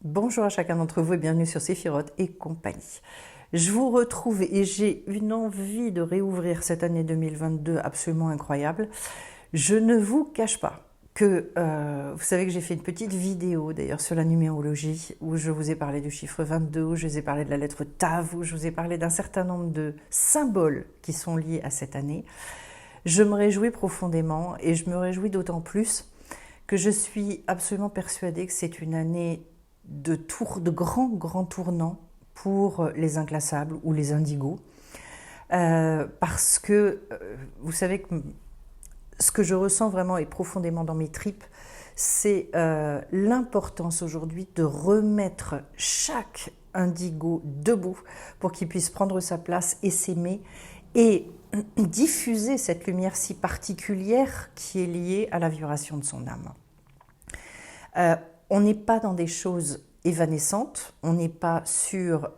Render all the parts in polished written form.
Bonjour à chacun d'entre vous et bienvenue sur Séphiroth et compagnie. Je vous retrouve et j'ai une envie de réouvrir cette année 2022 absolument incroyable. Je ne vous cache pas que vous savez que j'ai fait une petite vidéo d'ailleurs sur la numérologie où je vous ai parlé du chiffre 22, où je vous ai parlé de la lettre Tav, où je vous ai parlé d'un certain nombre de symboles qui sont liés à cette année. Je me réjouis profondément et je me réjouis d'autant plus que je suis absolument persuadée que c'est une année de grands tournants pour les inclassables ou les indigos. Parce que vous savez que ce que je ressens vraiment et profondément dans mes tripes, c'est l'importance aujourd'hui de remettre chaque indigo debout pour qu'il puisse prendre sa place et s'aimer et diffuser cette lumière si particulière qui est liée à la vibration de son âme. On n'est pas dans des choses évanescentes, on n'est pas sur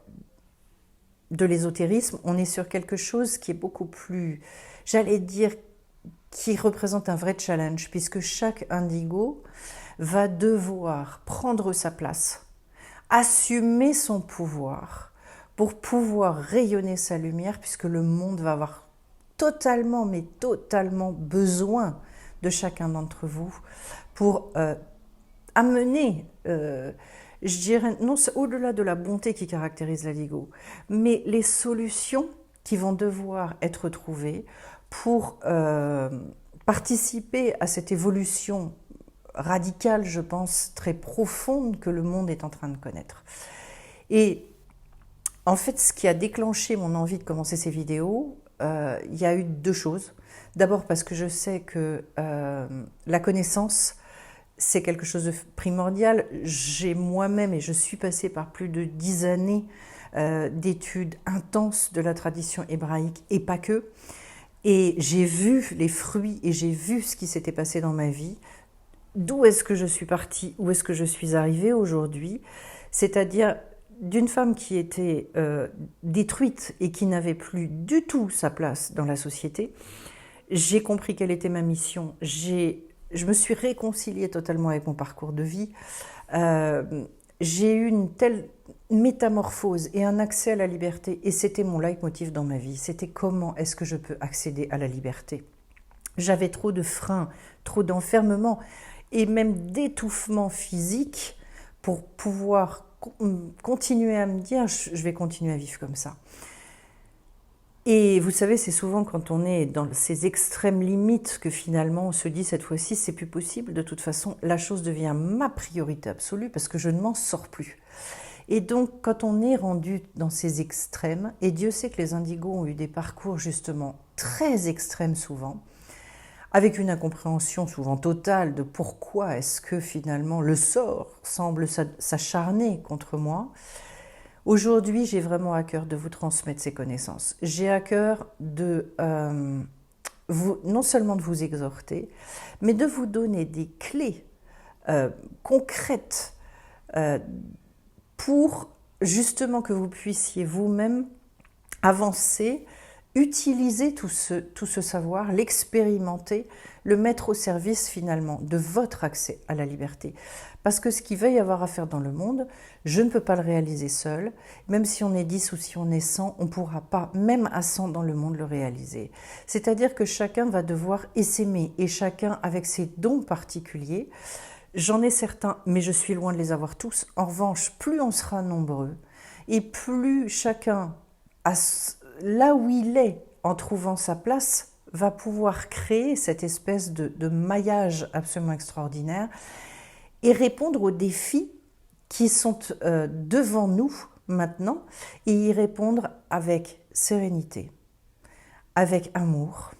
de l'ésotérisme, on est sur quelque chose qui est beaucoup plus, j'allais dire, qui représente un vrai challenge, puisque chaque indigo va devoir prendre sa place, assumer son pouvoir pour pouvoir rayonner sa lumière, puisque le monde va avoir totalement, mais totalement besoin de chacun d'entre vous pour amener, je dirais, non, au-delà de la bonté qui caractérise l'indigo, mais les solutions qui vont devoir être trouvées pour participer à cette évolution radicale, je pense, très profonde que le monde est en train de connaître. Et en fait, ce qui a déclenché mon envie de commencer ces vidéos, il y a eu deux choses. D'abord parce que je sais que la connaissance, c'est quelque chose de primordial. J'ai moi-même, et je suis passée par plus de 10 années d'études intenses de la tradition hébraïque, et pas que. Et j'ai vu les fruits et j'ai vu ce qui s'était passé dans ma vie. D'où est-ce que je suis partie, où est-ce que je suis arrivée aujourd'hui, c'est-à-dire d'une femme qui était détruite et qui n'avait plus du tout sa place dans la société. J'ai compris quelle était ma mission, je me suis réconciliée totalement avec mon parcours de vie. J'ai eu une telle métamorphose et un accès à la liberté, et c'était mon leitmotiv dans ma vie. C'était comment est-ce que je peux accéder à la liberté. J'avais trop de freins, trop d'enfermement et même d'étouffement physique pour pouvoir continuer à me dire je vais continuer à vivre comme ça. Et vous savez, c'est souvent quand on est dans ces extrêmes limites que finalement on se dit cette fois-ci c'est plus possible, de toute façon la chose devient ma priorité absolue parce que je ne m'en sors plus. Et donc quand on est rendu dans ces extrêmes, et Dieu sait que les indigos ont eu des parcours justement très extrêmes souvent, avec une incompréhension souvent totale de pourquoi est-ce que finalement le sort semble s'acharner contre moi. Aujourd'hui, j'ai vraiment à cœur de vous transmettre ces connaissances. J'ai à cœur de non seulement de vous exhorter, mais de vous donner des clés concrètes pour justement que vous puissiez vous-même avancer, utiliser tout ce savoir, l'expérimenter, le mettre au service finalement de votre accès à la liberté. Parce que ce qu'il va y avoir à faire dans le monde, je ne peux pas le réaliser seul. Même si on est 10 ou si on est 100, on ne pourra pas, même à 100 dans le monde, le réaliser. C'est-à-dire que chacun va devoir essaimer, et chacun avec ses dons particuliers. J'en ai certains, mais je suis loin de les avoir tous. En revanche, plus on sera nombreux, et plus chacun, là où il est, en trouvant sa place, va pouvoir créer cette espèce de maillage absolument extraordinaire et répondre aux défis qui sont devant nous maintenant, et y répondre avec sérénité, avec amour,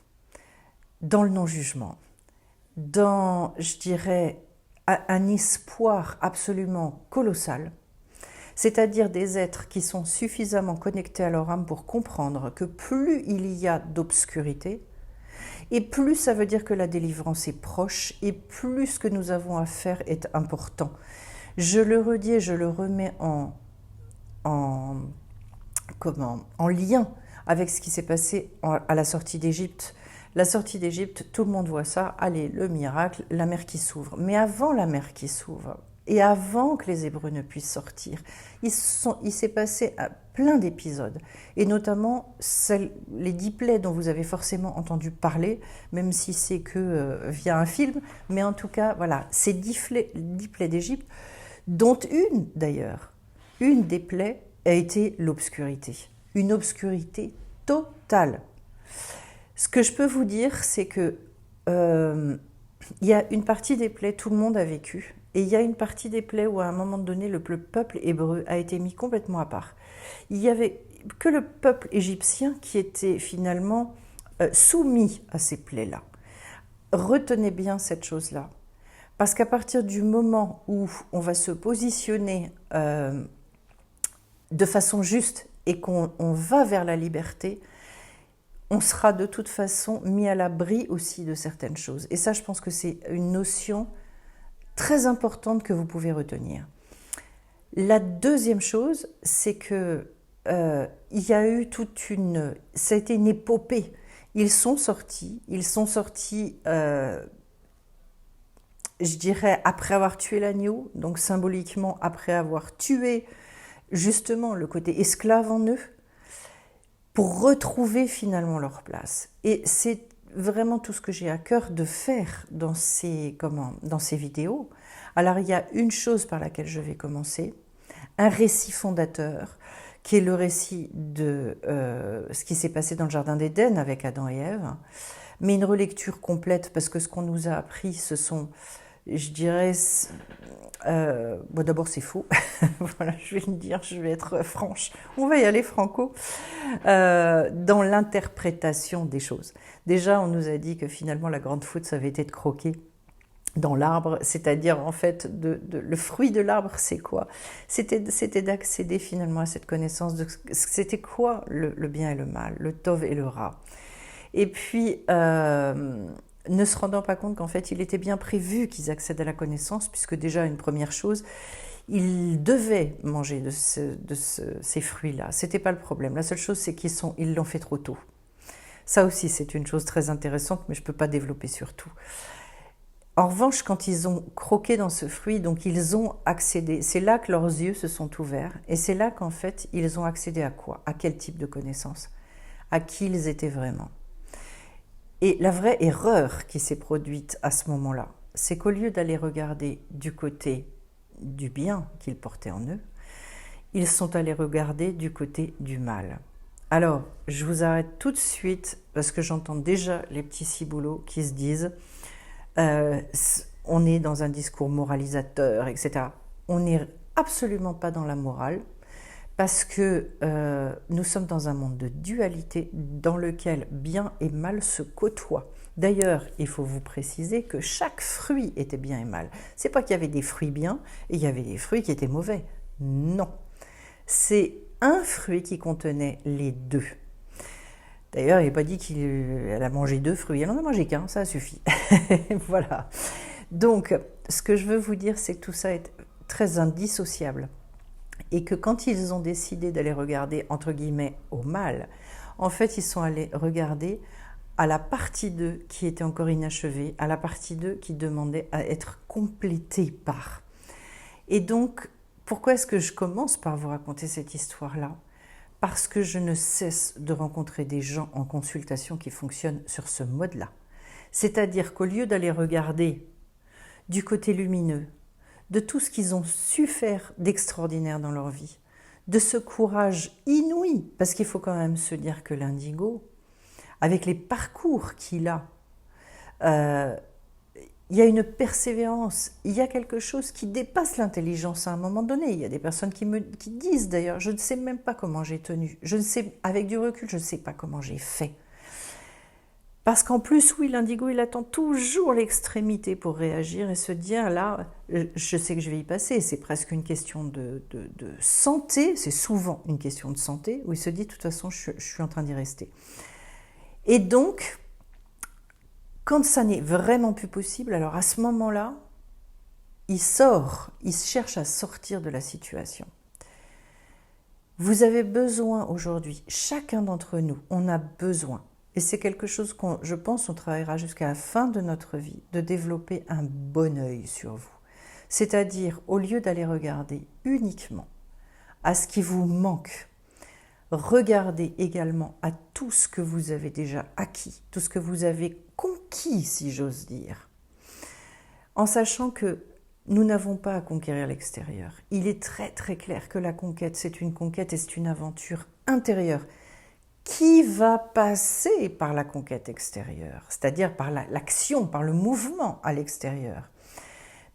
dans le non-jugement, dans, je dirais, un espoir absolument colossal, c'est-à-dire des êtres qui sont suffisamment connectés à leur âme pour comprendre que plus il y a d'obscurité, et plus ça veut dire que la délivrance est proche, et plus ce que nous avons à faire est important. Je le redis et je le remets en lien avec ce qui s'est passé à la sortie d'Égypte. La sortie d'Égypte, tout le monde voit ça, allez, le miracle, la mer qui s'ouvre. Mais avant la mer qui s'ouvre, et avant que les Hébreux ne puissent sortir. Il s'est passé plein d'épisodes, et notamment les 10 plaies dont vous avez forcément entendu parler, même si c'est que via un film, mais en tout cas, voilà, ces 10 plaies d'Égypte, dont une d'ailleurs, une des plaies a été l'obscurité, une obscurité totale. Ce que je peux vous dire, c'est que il y a une partie des plaies, tout le monde a vécu, et il y a une partie des plaies où à un moment donné, le peuple hébreu a été mis complètement à part. Il n'y avait que le peuple égyptien qui était finalement soumis à ces plaies-là. Retenez bien cette chose-là, parce qu'à partir du moment où on va se positionner de façon juste et qu'on va vers la liberté, on sera de toute façon mis à l'abri aussi de certaines choses. Et ça, je pense que c'est une notion très importante que vous pouvez retenir. La deuxième chose, c'est que il y a eu ça a été une épopée. Ils sont sortis, je dirais, après avoir tué l'agneau, donc symboliquement après avoir tué justement le côté esclave en eux, pour retrouver finalement leur place. Et c'est vraiment tout ce que j'ai à cœur de faire dans ces vidéos. Alors il y a une chose par laquelle je vais commencer, un récit fondateur, qui est le récit de ce qui s'est passé dans le Jardin d'Éden avec Adam et Ève, mais une relecture complète, parce que ce qu'on nous a appris, ce sont, je dirais, bon, d'abord c'est faux, voilà, je vais le dire, je vais être franche, on va y aller franco, dans l'interprétation des choses. Déjà, on nous a dit que finalement la grande faute, ça avait été de croquer dans l'arbre, c'est-à-dire en fait, le fruit de l'arbre, c'est quoi? C'était d'accéder finalement à cette connaissance de c'était quoi le bien et le mal, le tov et le ra. Et puis, ne se rendant pas compte qu'en fait, il était bien prévu qu'ils accèdent à la connaissance, puisque déjà, une première chose, ils devaient manger de ces fruits-là. C'était pas le problème. La seule chose, c'est qu'ils l'ont fait trop tôt. Ça aussi, c'est une chose très intéressante, mais je peux pas développer sur tout. En revanche, quand ils ont croqué dans ce fruit, donc ils ont accédé, c'est là que leurs yeux se sont ouverts, et c'est là qu'en fait, ils ont accédé à quoi? À quel type de connaissance? À qui ils étaient vraiment? Et la vraie erreur qui s'est produite à ce moment-là, c'est qu'au lieu d'aller regarder du côté du bien qu'ils portaient en eux, ils sont allés regarder du côté du mal. Alors, je vous arrête tout de suite, parce que j'entends déjà les petits ciboulots qui se disent on est dans un discours moralisateur, etc. On n'est absolument pas dans la morale, parce que nous sommes dans un monde de dualité dans lequel bien et mal se côtoient. D'ailleurs, il faut vous préciser que chaque fruit était bien et mal. C'est pas qu'il y avait des fruits bien et il y avait des fruits qui étaient mauvais. Non. C'est un fruit qui contenait les deux. D'ailleurs, il n'est pas dit qu'elle a mangé 2 fruits. Elle en a mangé qu'un, ça suffit. Voilà. Donc, ce que je veux vous dire, c'est que tout ça est très indissociable. Et que quand ils ont décidé d'aller regarder, entre guillemets, au mal, en fait, ils sont allés regarder à la partie d'eux qui était encore inachevée, à la partie d'eux qui demandait à être complétée par. Et donc, pourquoi est-ce que je commence par vous raconter cette histoire-là? Parce que je ne cesse de rencontrer des gens en consultation qui fonctionnent sur ce mode-là. C'est-à-dire qu'au lieu d'aller regarder du côté lumineux, de tout ce qu'ils ont su faire d'extraordinaire dans leur vie, de ce courage inouï, parce qu'il faut quand même se dire que l'indigo, avec les parcours qu'il a, il y a une persévérance, il y a quelque chose qui dépasse l'intelligence à un moment donné. Il y a des personnes qui disent d'ailleurs, je ne sais même pas comment j'ai tenu, je ne sais, avec du recul, je ne sais pas comment j'ai fait. Parce qu'en plus, oui, l'indigo, il attend toujours l'extrémité pour réagir et se dire, là, je sais que je vais y passer. C'est presque une question de santé, c'est souvent une question de santé, où il se dit, de toute façon, je suis en train d'y rester. Et donc, quand ça n'est vraiment plus possible, alors à ce moment-là, il cherche à sortir de la situation. Vous avez besoin aujourd'hui, chacun d'entre nous, on a besoin, et c'est quelque chose je pense, on travaillera jusqu'à la fin de notre vie, de développer un bon œil sur vous. C'est-à-dire, au lieu d'aller regarder uniquement à ce qui vous manque, regardez également à tout ce que vous avez déjà acquis, tout ce que vous avez conquis, si j'ose dire, en sachant que nous n'avons pas à conquérir l'extérieur. Il est très très clair que la conquête, c'est une conquête et c'est une aventure intérieure qui va passer par la conquête extérieure, c'est-à-dire par l'action, par le mouvement à l'extérieur.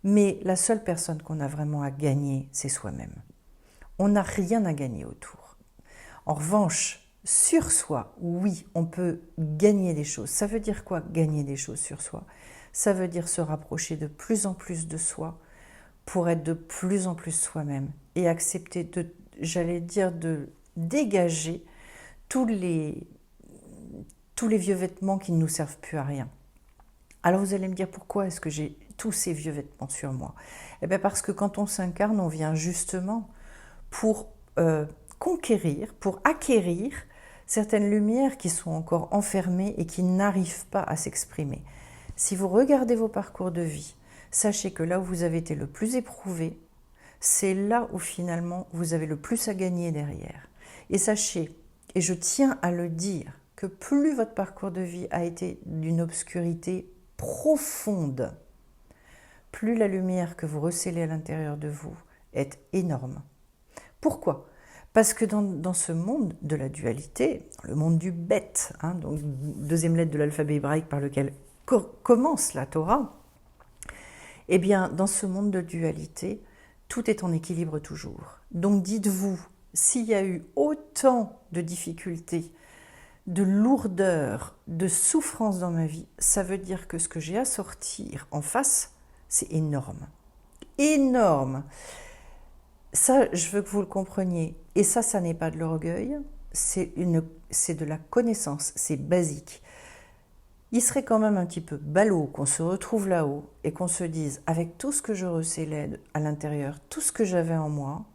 Mais la seule personne qu'on a vraiment à gagner, c'est soi-même. On n'a rien à gagner autour. En revanche, sur soi, oui, on peut gagner des choses. Ça veut dire quoi, gagner des choses sur soi? Ça veut dire se rapprocher de plus en plus de soi pour être de plus en plus soi-même et accepter de, j'allais dire, de dégager tous les vieux vêtements qui ne nous servent plus à rien. Alors vous allez me dire, pourquoi est-ce que j'ai tous ces vieux vêtements sur moi? Eh bien parce que quand on s'incarne, on vient justement pour conquérir, pour acquérir certaines lumières qui sont encore enfermées et qui n'arrivent pas à s'exprimer. Si vous regardez vos parcours de vie, sachez que là où vous avez été le plus éprouvé, c'est là où finalement vous avez le plus à gagner derrière. Et sachez, et je tiens à le dire, que plus votre parcours de vie a été d'une obscurité profonde, plus la lumière que vous recélez à l'intérieur de vous est énorme. Pourquoi? Parce que dans ce monde de la dualité, le monde du bête, donc deuxième lettre de l'alphabet hébraïque par lequel commence la Torah, eh bien, dans ce monde de dualité, tout est en équilibre toujours. Donc dites-vous, s'il y a eu autant de difficultés, de lourdeur, de souffrance dans ma vie, ça veut dire que ce que j'ai à sortir en face, c'est énorme. Énorme. Ça, je veux que vous le compreniez. Et ça n'est pas de l'orgueil, c'est de la connaissance, c'est basique. Il serait quand même un petit peu ballot qu'on se retrouve là-haut et qu'on se dise, avec tout ce que je recélais à l'intérieur, tout ce que j'avais en moi,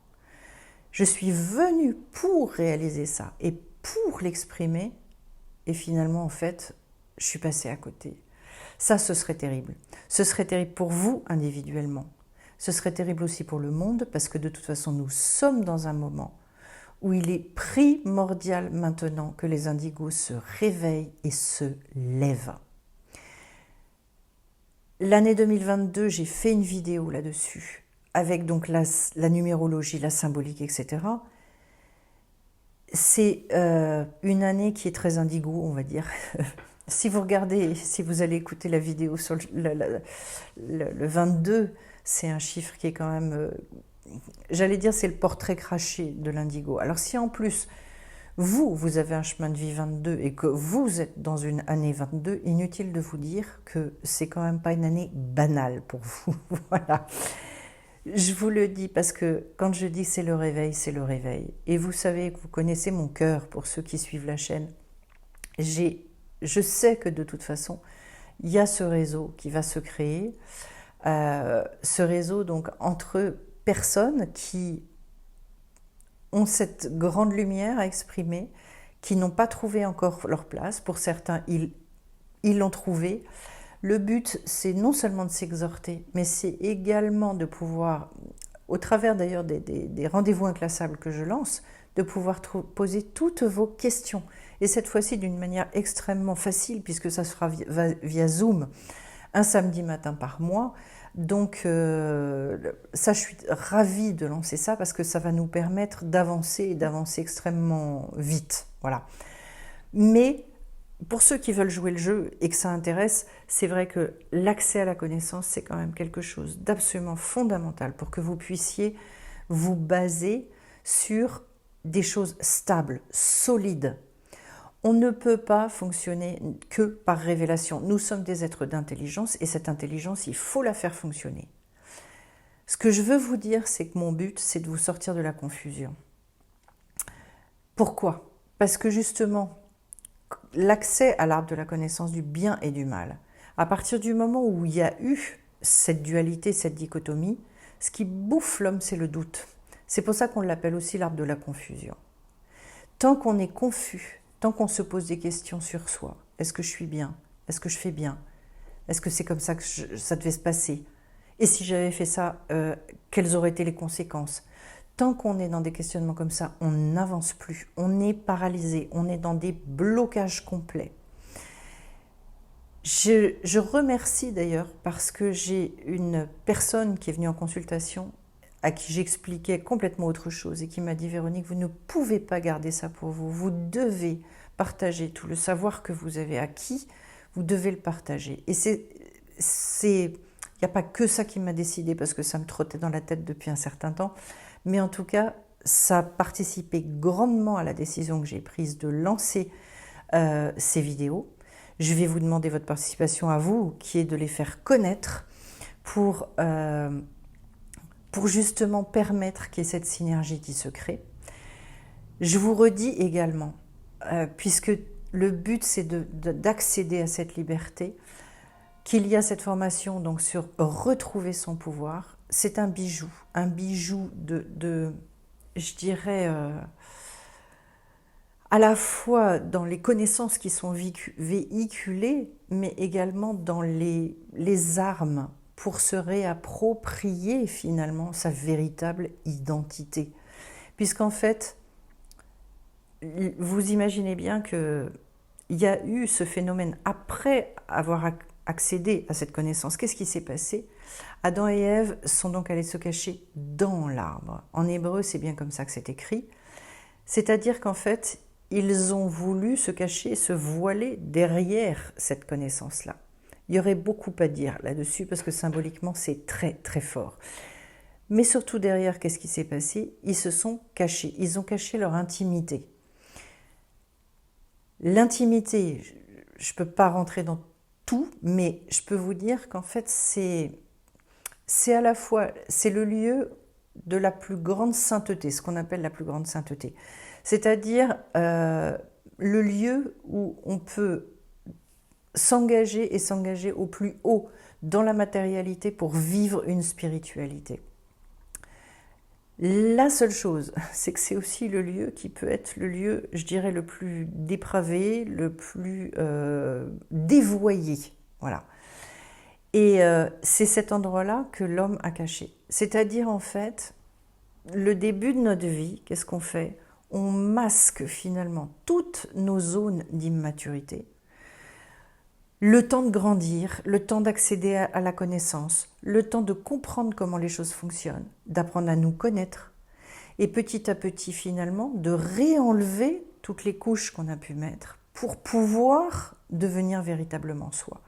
je suis venue pour réaliser ça et pour l'exprimer, et finalement, en fait, je suis passée à côté. Ça, ce serait terrible. Ce serait terrible pour vous individuellement. Ce serait terrible aussi pour le monde, parce que de toute façon, nous sommes dans un moment où il est primordial maintenant que les indigos se réveillent et se lèvent. L'année 2022, j'ai fait une vidéo là-dessus, avec donc la numérologie, la symbolique, etc. C'est une année qui est très indigo, on va dire. Si vous regardez, si vous allez écouter la vidéo sur le 22, c'est un chiffre qui est quand même, j'allais dire, c'est le portrait craché de l'indigo. Alors si en plus, vous avez un chemin de vie 22 et que vous êtes dans une année 22, inutile de vous dire que c'est quand même pas une année banale pour vous. Voilà. Je vous le dis parce que quand je dis c'est le réveil, c'est le réveil. Et vous savez que vous connaissez mon cœur pour ceux qui suivent la chaîne. Je sais que de toute façon, il y a ce réseau qui va se créer. Ce réseau donc entre personnes qui ont cette grande lumière à exprimer, qui n'ont pas trouvé encore leur place. Pour certains, ils l'ont trouvé. Le but, c'est non seulement de s'exhorter, mais c'est également de pouvoir, au travers d'ailleurs des rendez-vous inclassables que je lance, de pouvoir poser toutes vos questions. Et cette fois-ci d'une manière extrêmement facile, puisque ça se fera via Zoom, un samedi matin par mois. Donc ça, je suis ravie de lancer ça, parce que ça va nous permettre d'avancer, et d'avancer extrêmement vite. Voilà. Mais pour ceux qui veulent jouer le jeu et que ça intéresse, c'est vrai que l'accès à la connaissance, c'est quand même quelque chose d'absolument fondamental pour que vous puissiez vous baser sur des choses stables, solides. On ne peut pas fonctionner que par révélation. Nous sommes des êtres d'intelligence et cette intelligence, il faut la faire fonctionner. Ce que je veux vous dire, c'est que mon but, c'est de vous sortir de la confusion. Pourquoi? Parce que justement, l'accès à l'arbre de la connaissance du bien et du mal, à partir du moment où il y a eu cette dualité, cette dichotomie, ce qui bouffe l'homme, c'est le doute. C'est pour ça qu'on l'appelle aussi l'arbre de la confusion. Tant qu'on est confus, tant qu'on se pose des questions sur soi, est-ce que je suis bien? Est-ce que je fais bien? Est-ce que c'est comme ça que ça devait se passer? Et si j'avais fait ça, quelles auraient été les conséquences? Tant qu'on est dans des questionnements comme ça, on n'avance plus, on est paralysé, on est dans des blocages complets. Je remercie d'ailleurs parce que j'ai une personne qui est venue en consultation à qui j'expliquais complètement autre chose et qui m'a dit: Véronique, vous ne pouvez pas garder ça pour vous, vous devez partager tout le savoir que vous avez acquis, vous devez le partager. Et il n'y a pas que ça qui m'a décidé parce que ça me trottait dans la tête depuis un certain temps, mais en tout cas, ça a participé grandement à la décision que j'ai prise de lancer ces vidéos. Je vais vous demander votre participation à vous, qui est de les faire connaître pour justement permettre qu'il y ait cette synergie qui se crée. Je vous redis également, puisque le but c'est d'accéder à cette liberté, qu'il y a cette formation donc sur retrouver son pouvoir. C'est un bijou de je dirais, à la fois dans les connaissances qui sont véhiculées, mais également dans les armes pour se réapproprier finalement sa véritable identité. Puisqu'en fait, vous imaginez bien qu'il y a eu ce phénomène après avoir accédé à cette connaissance. Qu'est-ce qui s'est passé? Adam et Ève sont donc allés se cacher dans l'arbre. En hébreu, c'est bien comme ça que c'est écrit. C'est-à-dire qu'en fait, ils ont voulu se cacher, se voiler derrière cette connaissance-là. Il y aurait beaucoup à dire là-dessus parce que symboliquement, c'est très très fort. Mais surtout derrière, qu'est-ce qui s'est passé? Ils se sont cachés, ils ont caché leur intimité. L'intimité, je ne peux pas rentrer dans tout, mais je peux vous dire qu'en fait, c'est à la fois, c'est le lieu de la plus grande sainteté, ce qu'on appelle la plus grande sainteté. C'est-à-dire le lieu où on peut s'engager et s'engager au plus haut dans la matérialité pour vivre une spiritualité. La seule chose, c'est que c'est aussi le lieu qui peut être le lieu, je dirais, le plus dépravé, le plus dévoyé. Voilà. Et c'est cet endroit-là que l'homme a caché. C'est-à-dire, en fait, le début de notre vie, qu'est-ce qu'on fait? On masque finalement toutes nos zones d'immaturité, le temps de grandir, le temps d'accéder à la connaissance, le temps de comprendre comment les choses fonctionnent, d'apprendre à nous connaître, et petit à petit finalement de réenlever toutes les couches qu'on a pu mettre pour pouvoir devenir véritablement soi.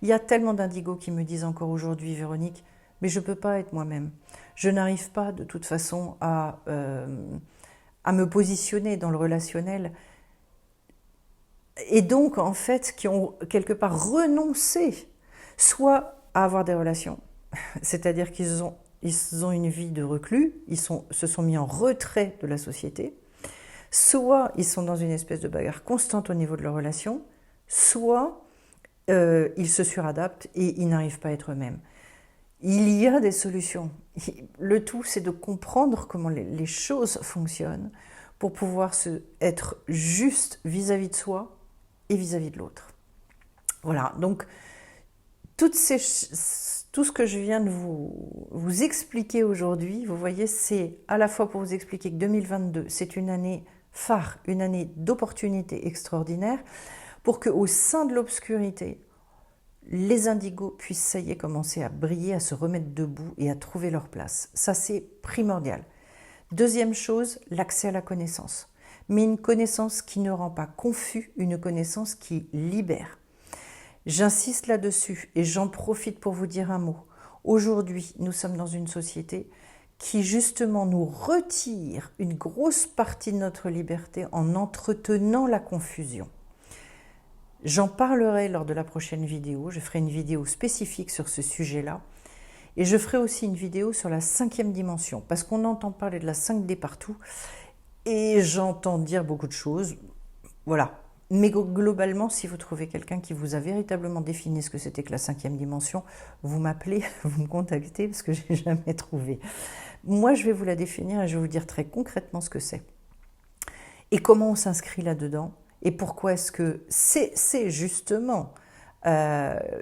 Il y a tellement d'indigos qui me disent encore aujourd'hui, Véronique, mais je ne peux pas être moi-même. Je n'arrive pas de toute façon à me positionner dans le relationnel. Et donc, en fait, qui ont quelque part renoncé soit à avoir des relations, c'est-à-dire qu'ils ont une vie de reclus, se sont mis en retrait de la société, soit ils sont dans une espèce de bagarre constante au niveau de leurs relations, soit ils se suradaptent et ils n'arrivent pas à être eux-mêmes. Il y a des solutions. Le tout, c'est de comprendre comment les choses fonctionnent pour pouvoir être juste vis-à-vis de soi et vis-à-vis de l'autre. Voilà, donc tout ce que je viens de vous expliquer aujourd'hui, vous voyez, c'est à la fois pour vous expliquer que 2022, c'est une année phare, une année d'opportunités extraordinaires, pour qu'au sein de l'obscurité, les indigos puissent, ça y est, commencer à briller, à se remettre debout et à trouver leur place. Ça, c'est primordial. Deuxième chose, l'accès à la connaissance. Mais une connaissance qui ne rend pas confus, une connaissance qui libère. J'insiste là-dessus et j'en profite pour vous dire un mot. Aujourd'hui, nous sommes dans une société qui justement nous retire une grosse partie de notre liberté en entretenant la confusion. J'en parlerai lors de la prochaine vidéo, je ferai une vidéo spécifique sur ce sujet-là et je ferai aussi une vidéo sur la 5e dimension parce qu'on entend parler de la 5D partout et j'entends dire beaucoup de choses, voilà. Mais globalement, si vous trouvez quelqu'un qui vous a véritablement défini ce que c'était que la 5e dimension, vous m'appelez, vous me contactez parce que je n'ai jamais trouvé. Moi, je vais vous la définir et je vais vous dire très concrètement ce que c'est. Et comment on s'inscrit là-dedans et pourquoi est-ce que c'est justement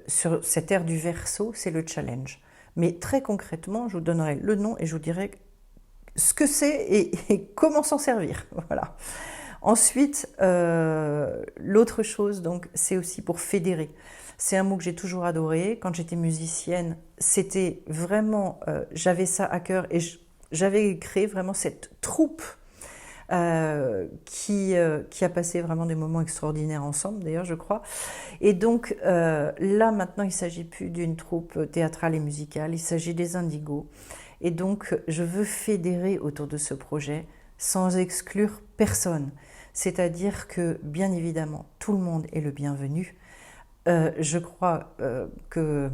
sur cette ère du Verseau, c'est le challenge. Mais très concrètement, je vous donnerai le nom et je vous dirai ce que c'est et comment s'en servir. Voilà. Ensuite, l'autre chose, donc, c'est aussi pour fédérer. C'est un mot que j'ai toujours adoré. Quand j'étais musicienne, c'était vraiment, j'avais ça à cœur et j'avais créé vraiment cette troupe qui a passé vraiment des moments extraordinaires ensemble, d'ailleurs, je crois. Et donc, là, maintenant, il ne s'agit plus d'une troupe théâtrale et musicale, il s'agit des Indigos. Et donc, je veux fédérer autour de ce projet sans exclure personne. C'est-à-dire que, bien évidemment, tout le monde est le bienvenu. Je crois que,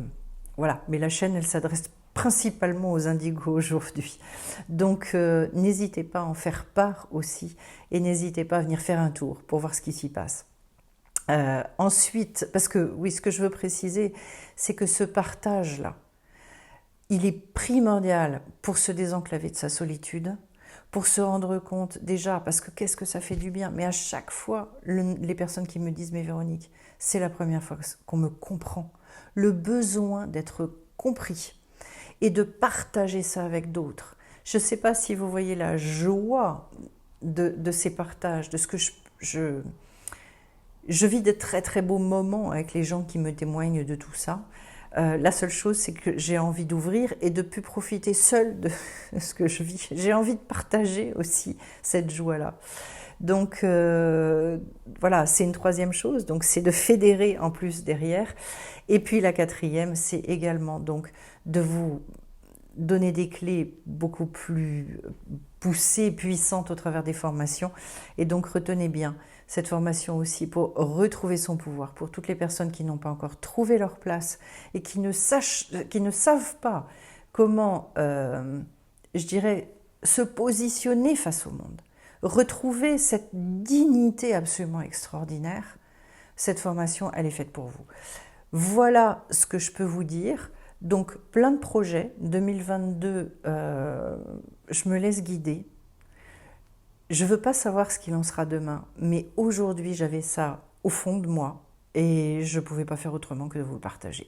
voilà, mais la chaîne, elle s'adresse principalement aux Indigos aujourd'hui. Donc, n'hésitez pas à en faire part aussi et n'hésitez pas à venir faire un tour pour voir ce qui s'y passe. Ensuite, parce que, oui, ce que je veux préciser, c'est que ce partage-là, il est primordial pour se désenclaver de sa solitude, pour se rendre compte déjà, parce que qu'est-ce que ça fait du bien, mais à chaque fois, les personnes qui me disent « Mais Véronique, c'est la première fois qu'on me comprend », le besoin d'être compris et de partager ça avec d'autres. Je ne sais pas si vous voyez la joie de ces partages, de ce que je vis de très très beaux moments avec les gens qui me témoignent de tout ça. La seule chose, c'est que j'ai envie d'ouvrir et de ne plus profiter seule de ce que je vis. J'ai envie de partager aussi cette joie-là. Donc voilà, c'est une troisième chose, donc c'est de fédérer en plus derrière. Et puis la quatrième, c'est également donc de vous donner des clés beaucoup plus poussées, puissantes au travers des formations. Et donc retenez bien cette formation aussi pour retrouver son pouvoir, pour toutes les personnes qui n'ont pas encore trouvé leur place et qui ne savent pas comment, je dirais, se positionner face au monde. Retrouver cette dignité absolument extraordinaire. Cette formation, elle est faite pour vous. Voilà ce que je peux vous dire. Donc, plein de projets. 2022, je me laisse guider. Je ne veux pas savoir ce qu'il en sera demain, mais aujourd'hui, j'avais ça au fond de moi et je ne pouvais pas faire autrement que de vous le partager.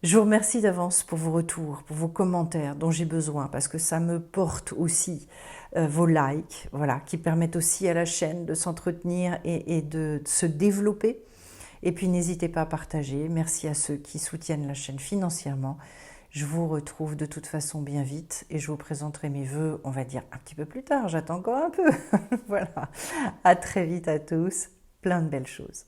Je vous remercie d'avance pour vos retours, pour vos commentaires dont j'ai besoin, parce que ça me porte aussi vos likes, voilà, qui permettent aussi à la chaîne de s'entretenir et de se développer. Et puis n'hésitez pas à partager. Merci à ceux qui soutiennent la chaîne financièrement. Je vous retrouve de toute façon bien vite et je vous présenterai mes vœux, on va dire un petit peu plus tard, j'attends encore un peu. Voilà, à très vite à tous, plein de belles choses.